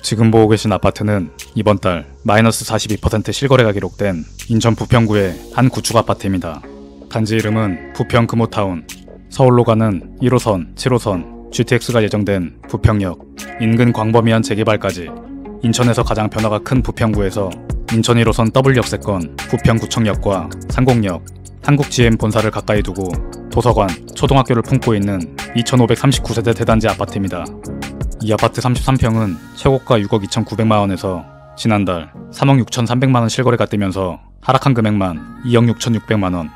지금 보고 계신 아파트는 이번 달 마이너스 42% 실거래가 기록된 인천 부평구의 한 구축 아파트입니다. 단지 이름은 부평 금호타운. 서울로 가는 1호선, 7호선, GTX가 예정된 부평역, 인근 광범위한 재개발까지 인천에서 가장 변화가 큰 부평구에서 인천 1호선 W역세권 부평구청역과 상공역, 한국GM 본사를 가까이 두고 도서관, 초등학교를 품고 있는 2539세대 대단지 아파트입니다. 이 아파트 33평은 최고가 6억 2,900만원에서 지난달 3억 6,300만원 실거래가 뜨면서 하락한 금액만 2억 6,600만원.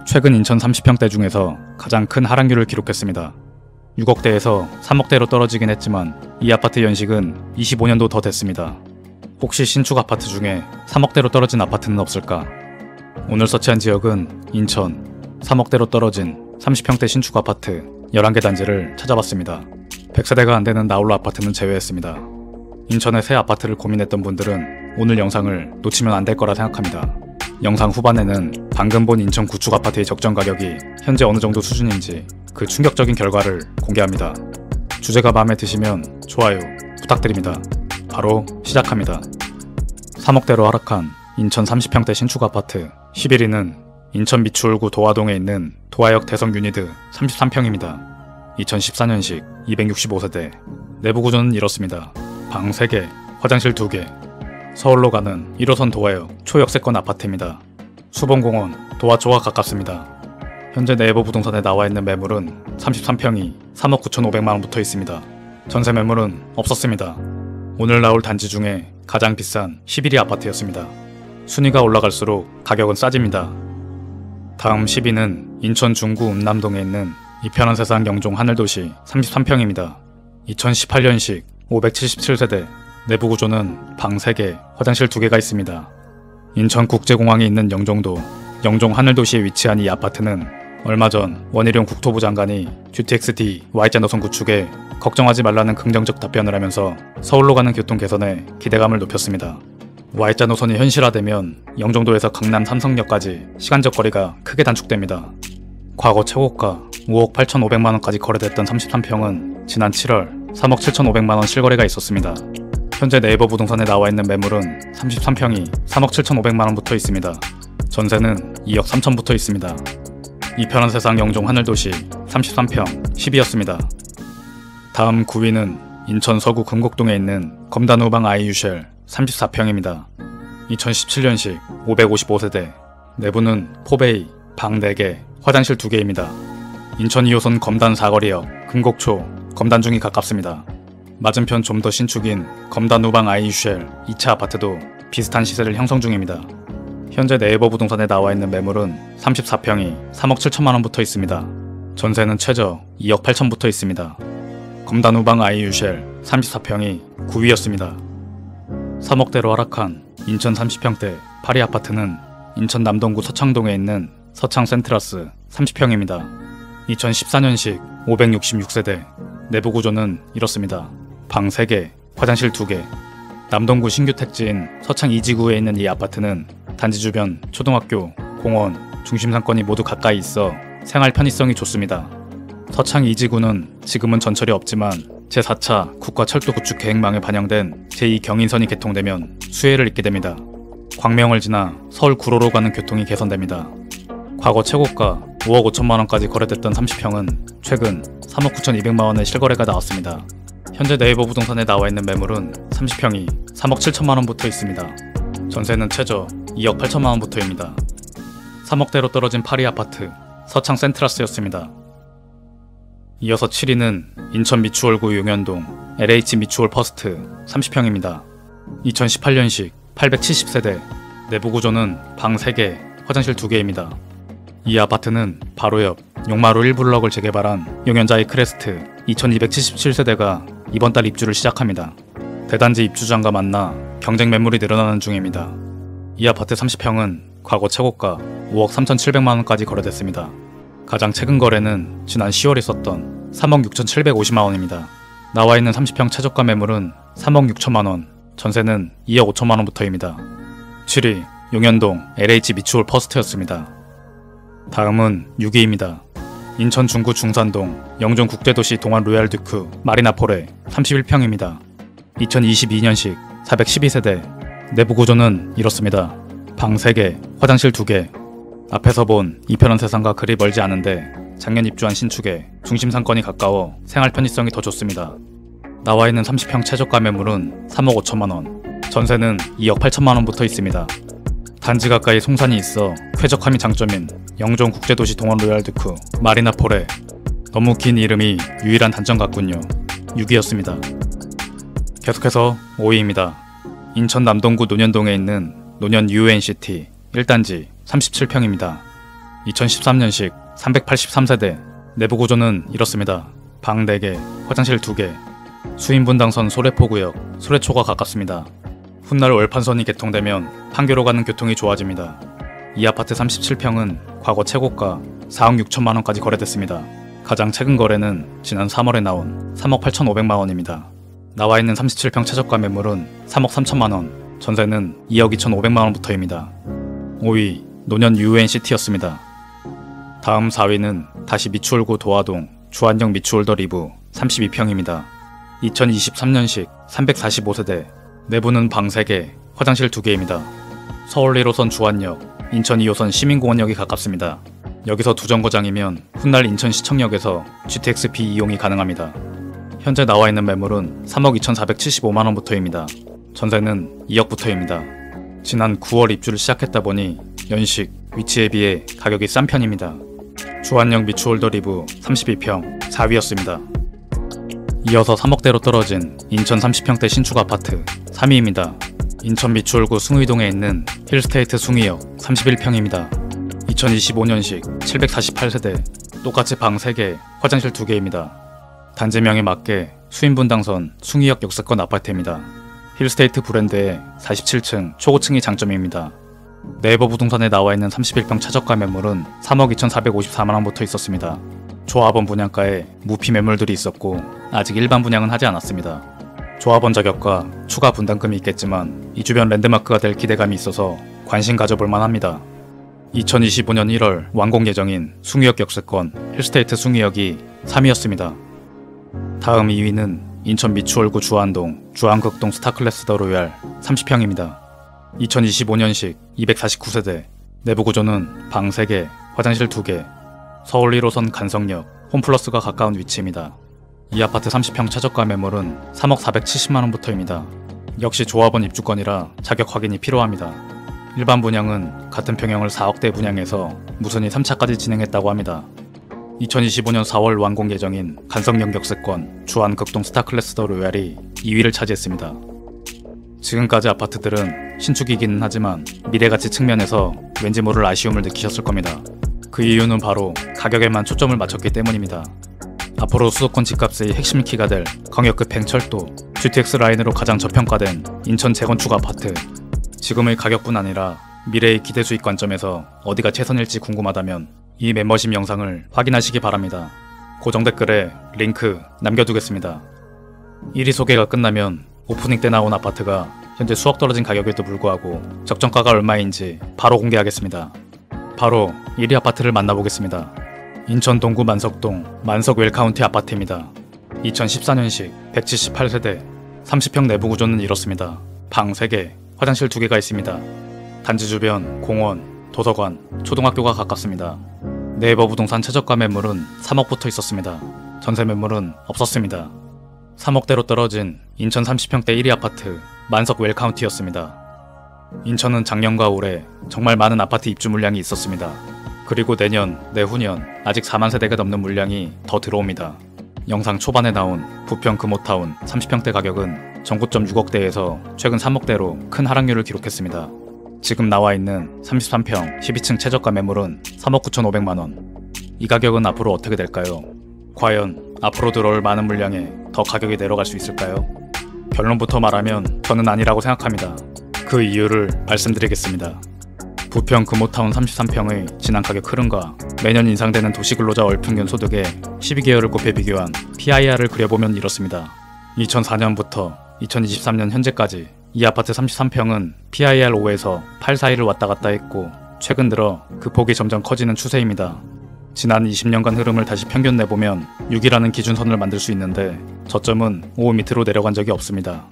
최근 인천 30평대 중에서 가장 큰 하락률을 기록했습니다. 6억대에서 3억대로 떨어지긴 했지만 이 아파트 연식은 25년도 더 됐습니다. 혹시 신축 아파트 중에 3억대로 떨어진 아파트는 없을까? 오늘 서치한 지역은 인천 3억대로 떨어진 30평대 신축 아파트 11개 단지를 찾아봤습니다. 100세대가 안되는 나홀로 아파트는 제외했습니다. 인천의 새 아파트를 고민했던 분들은 오늘 영상을 놓치면 안 될 거라 생각합니다. 영상 후반에는 방금 본 인천 구축 아파트의 적정 가격이 현재 어느 정도 수준인지 그 충격적인 결과를 공개합니다. 주제가 마음에 드시면 좋아요 부탁드립니다. 바로 시작합니다. 3억대로 하락한 인천 30평대 신축 아파트 11위는 인천 미추홀구 도화동에 있는 도화역 대성 유니드 33평입니다. 2014년식 265세대. 내부 구조는 이렇습니다. 방 3개, 화장실 2개. 서울로 가는 1호선 도화역 초역세권 아파트입니다. 수봉공원, 도화초가 가깝습니다. 현재 네이버 부동산에 나와있는 매물은 33평이 3억 9,500만원 붙어 있습니다. 전세 매물은 없었습니다. 오늘 나올 단지 중에 가장 비싼 11위 아파트였습니다. 순위가 올라갈수록 가격은 싸집니다. 다음 10위는 인천 중구 음남동에 있는 이편한 세상 영종 하늘도시 33평입니다. 2018년식 577세대. 내부 구조는 방 3개, 화장실 2개가 있습니다. 인천국제공항이 있는 영종도, 영종 하늘도시에 위치한 이 아파트는 얼마 전 원희룡 국토부 장관이 GTX-D Y자 노선 구축에 걱정하지 말라는 긍정적 답변을 하면서 서울로 가는 교통 개선에 기대감을 높였습니다. Y자 노선이 현실화되면 영종도에서 강남 삼성역까지 시간적 거리가 크게 단축됩니다. 과거 최고가 5억 8,500만원까지 거래됐던 33평은 지난 7월 3억 7,500만원 실거래가 있었습니다. 현재 네이버 부동산에 나와있는 매물은 33평이 3억 7,500만원 붙어 있습니다. 전세는 2억 3천 붙어 있습니다. 이편한 세상 영종 하늘도시 33평 10위였습니다. 다음 9위는 인천 서구 금곡동에 있는 검단우방 아이유쉘 34평입니다. 2017년식 555세대. 내부는 포베이, 방 4개, 화장실 2개입니다. 인천 2호선 검단 사거리역, 금곡초, 검단중이 가깝습니다. 맞은편 좀 더 신축인 검단우방 아이유쉘 2차 아파트도 비슷한 시세를 형성 중입니다. 현재 네이버 부동산에 나와있는 매물은 34평이 3억 7천만원 붙어 있습니다. 전세는 최저 2억 8천 붙어 있습니다. 검단우방 아이유쉘 34평이 9위였습니다. 3억대로 하락한 인천 30평대 8위 아파트는 인천 남동구 서창동에 있는 서창 센트라스 30평입니다. 2014년식 566세대. 내부 구조는 이렇습니다. 방 3개, 화장실 2개. 남동구 신규 택지인 서창 2지구에 있는 이 아파트는 단지 주변 초등학교, 공원, 중심 상권이 모두 가까이 있어 생활 편의성이 좋습니다. 서창 2지구는 지금은 전철이 없지만 제4차 국가철도 구축 계획망에 반영된 제2경인선이 개통되면 수혜를 입게 됩니다. 광명을 지나 서울 구로로 가는 교통이 개선됩니다. 과거 최고가 5억 5천만원까지 거래됐던 30평은 최근 3억 9,200만원의 실거래가 나왔습니다. 현재 네이버 부동산에 나와있는 매물은 30평이 3억 7천만원 붙어 있습니다. 전세는 최저 2억 8천만원 붙어입니다. 3억대로 떨어진 8위 아파트 서창 센트라스였습니다. 이어서 7위는 인천 미추홀구 용현동 LH 미추홀 퍼스트 30평입니다. 2018년식 870세대. 내부 구조는 방 3개, 화장실 2개입니다. 이 아파트는 바로 옆 용마루 1블럭을 재개발한 용현자이 크레스트 2277세대가 이번 달 입주를 시작합니다. 대단지 입주장과 만나 경쟁 매물이 늘어나는 중입니다. 이 아파트 30평은 과거 최고가 5억 3,700만원까지 거래됐습니다. 가장 최근 거래는 지난 10월 있었던 3억 6,750만원입니다. 나와있는 30평 최저가 매물은 3억 6천만원, 전세는 2억 5천만원부터입니다. 7위 용현동 LH 미추홀 퍼스트였습니다. 다음은 6위입니다. 인천 중구 중산동 영종국제도시 동안 로얄 듀크 마리나폴에 31평입니다. 2022년식 412세대. 내부 구조는 이렇습니다. 방 3개, 화장실 2개. 앞에서 본 이편한 세상과 그리 멀지 않은데 작년 입주한 신축에 중심 상권이 가까워 생활 편의성이 더 좋습니다. 나와 있는 30평 최저가 매물은 3억 5천만원, 전세는 2억 8천만원부터 있습니다. 단지 가까이 송산이 있어 쾌적함이 장점인 영종 국제도시 동원 로얄드크 마리나폴에 너무 긴 이름이 유일한 단점 같군요. 6위였습니다. 계속해서 5위입니다. 인천 남동구 논현동에 있는 논현 UNCT 1단지 37평입니다. 2013년식 383세대. 내부 구조는 이렇습니다. 방 4개, 화장실 2개. 수인분당선 소래포구역, 소래초가 가깝습니다. 훗날 월판선이 개통되면 판교로 가는 교통이 좋아집니다. 이 아파트 37평은 과거 최고가 4억 6천만원까지 거래됐습니다. 가장 최근 거래는 지난 3월에 나온 3억 8,500만원입니다. 나와 있는 37평 최저가 매물은 3억 3천만원, 전세는 2억 2,500만원부터입니다. 5위 논현 UNCT였습니다. 다음 4위는 다시 미추홀구 도화동 주안역 미추홀더 리브 32평입니다. 2023년식 345세대. 내부는 방 3개, 화장실 2개입니다. 서울 1호선 주안역, 인천 2호선 시민공원역이 가깝습니다. 여기서 두 정거장이면 훗날 인천시청역에서 GTX-B 이용이 가능합니다. 현재 나와 있는 매물은 3억 2,475만원부터입니다. 전세는 2억부터입니다. 지난 9월 입주를 시작했다 보니 연식, 위치에 비해 가격이 싼 편입니다. 주안역 미추홀더 리브 32평 4위였습니다. 이어서 3억대로 떨어진 인천 30평대 신축 아파트 3위입니다. 인천 미추홀구 숭의동에 있는 힐스테이트 숭의역 31평입니다. 2025년식 748세대. 똑같이 방 3개, 화장실 2개입니다. 단지명에 맞게 수인분당선 숭의역 역세권 아파트입니다. 힐스테이트 브랜드의 47층 초고층이 장점입니다. 네이버 부동산에 나와있는 31평 최저가 매물은 3억 2,454만원부터 있었습니다. 조합원 분양가에 무피 매물들이 있었고 아직 일반 분양은 하지 않았습니다. 조합원 자격과 추가 분담금이 있겠지만 이 주변 랜드마크가 될 기대감이 있어서 관심 가져볼만 합니다. 2025년 1월 완공 예정인 숭의역 역세권 힐스테이트 숭의역이 3위였습니다. 다음 2위는 인천 미추홀구 주안동 주안극동 스타클래스 더 로얄 30평입니다. 2025년식 249세대. 내부 구조는 방 3개, 화장실 2개. 서울 1호선 간성역 홈플러스가 가까운 위치입니다. 이 아파트 30평 최저가 매물은 3억 470만원부터입니다. 역시 조합원 입주권이라 자격 확인이 필요합니다. 일반 분양은 같은 평형을 4억대 분양해서 무순위 3차까지 진행했다고 합니다. 2025년 4월 완공 예정인 간성역 역세권 주안극동 스타클래스 더 로얄이 2위를 차지했습니다. 지금까지 아파트들은 신축이기는 하지만 미래가치 측면에서 왠지 모를 아쉬움을 느끼셨을 겁니다. 그 이유는 바로 가격에만 초점을 맞췄기 때문입니다. 앞으로 수도권 집값의 핵심 키가 될 광역급 팽철도, GTX 라인으로 가장 저평가된 인천 재건축 아파트. 지금의 가격뿐 아니라 미래의 기대 수익 관점에서 어디가 최선일지 궁금하다면 이 멤버십 영상을 확인하시기 바랍니다. 고정 댓글에 링크 남겨두겠습니다. 1위 소개가 끝나면 오프닝 때 나온 아파트가 현재 수억 떨어진 가격에도 불구하고 적정가가 얼마인지 바로 공개하겠습니다. 바로 1위 아파트를 만나보겠습니다. 인천 동구 만석동 만석 웰카운티 아파트입니다. 2014년식 178세대. 30평 내부 구조는 이렇습니다. 방 3개, 화장실 2개가 있습니다. 단지 주변 공원, 도서관, 초등학교가 가깝습니다. 네이버 부동산 최저가 매물은 3억부터 있었습니다. 전세 매물은 없었습니다. 3억대로 떨어진 인천 30평대 1위 아파트 만석 웰카운티였습니다. 인천은 작년과 올해 정말 많은 아파트 입주 물량이 있었습니다. 그리고 내년, 내후년 아직 4만 세대가 넘는 물량이 더 들어옵니다. 영상 초반에 나온 부평 금호타운 30평대 가격은 전고점 6억대에서 최근 3억대로 큰 하락률을 기록했습니다. 지금 나와 있는 33평 12층 최저가 매물은 3억 9,500만원. 이 가격은 앞으로 어떻게 될까요? 과연 앞으로 들어올 많은 물량에 더 가격이 내려갈 수 있을까요? 결론부터 말하면 저는 아니라고 생각합니다. 그 이유를 말씀드리겠습니다. 부평 금호타운 33평의 지난 가격 흐름과 매년 인상되는 도시근로자 월평균 소득의 12개월을 곱해 비교한 PIR을 그려보면 이렇습니다. 2004년부터 2023년 현재까지 이 아파트 33평은 PIR 5에서 8 사이를 왔다갔다 했고 최근 들어 그 폭이 점점 커지는 추세입니다. 지난 20년간 흐름을 다시 평균 내보면 6이라는 기준선을 만들 수 있는데 저점은 5 밑으로 내려간 적이 없습니다.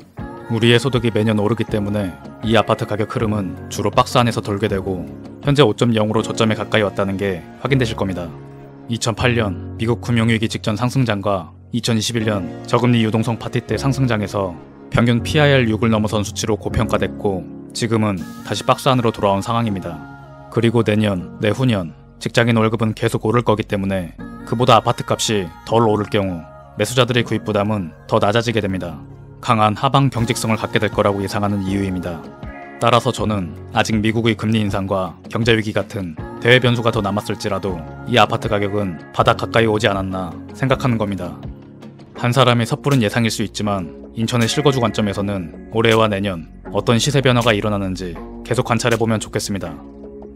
우리의 소득이 매년 오르기 때문에 이 아파트 가격 흐름은 주로 박스 안에서 돌게 되고 현재 5.0으로 저점에 가까이 왔다는 게 확인되실 겁니다. 2008년 미국 금융위기 직전 상승장과 2021년 저금리 유동성 파티 때 상승장에서 평균 PIR 6을 넘어선 수치로 고평가됐고 지금은 다시 박스 안으로 돌아온 상황입니다. 그리고 내년, 내후년 직장인 월급은 계속 오를 거기 때문에 그보다 아파트 값이 덜 오를 경우 매수자들의 구입 부담은 더 낮아지게 됩니다. 강한 하방 경직성을 갖게 될 거라고 예상하는 이유입니다. 따라서 저는 아직 미국의 금리 인상과 경제위기 같은 대외 변수가 더 남았을지라도 이 아파트 가격은 바닥 가까이 오지 않았나 생각하는 겁니다. 한 사람의 섣부른 예상일 수 있지만 인천의 실거주 관점에서는 올해와 내년 어떤 시세 변화가 일어나는지 계속 관찰해보면 좋겠습니다.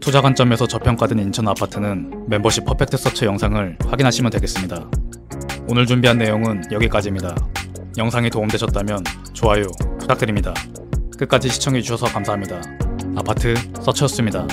투자 관점에서 저평가된 인천 아파트는 멤버십 퍼펙트 서치 영상을 확인하시면 되겠습니다. 오늘 준비한 내용은 여기까지입니다. 영상이 도움되셨다면 좋아요 부탁드립니다. 끝까지 시청해주셔서 감사합니다. 아파트 서치였습니다.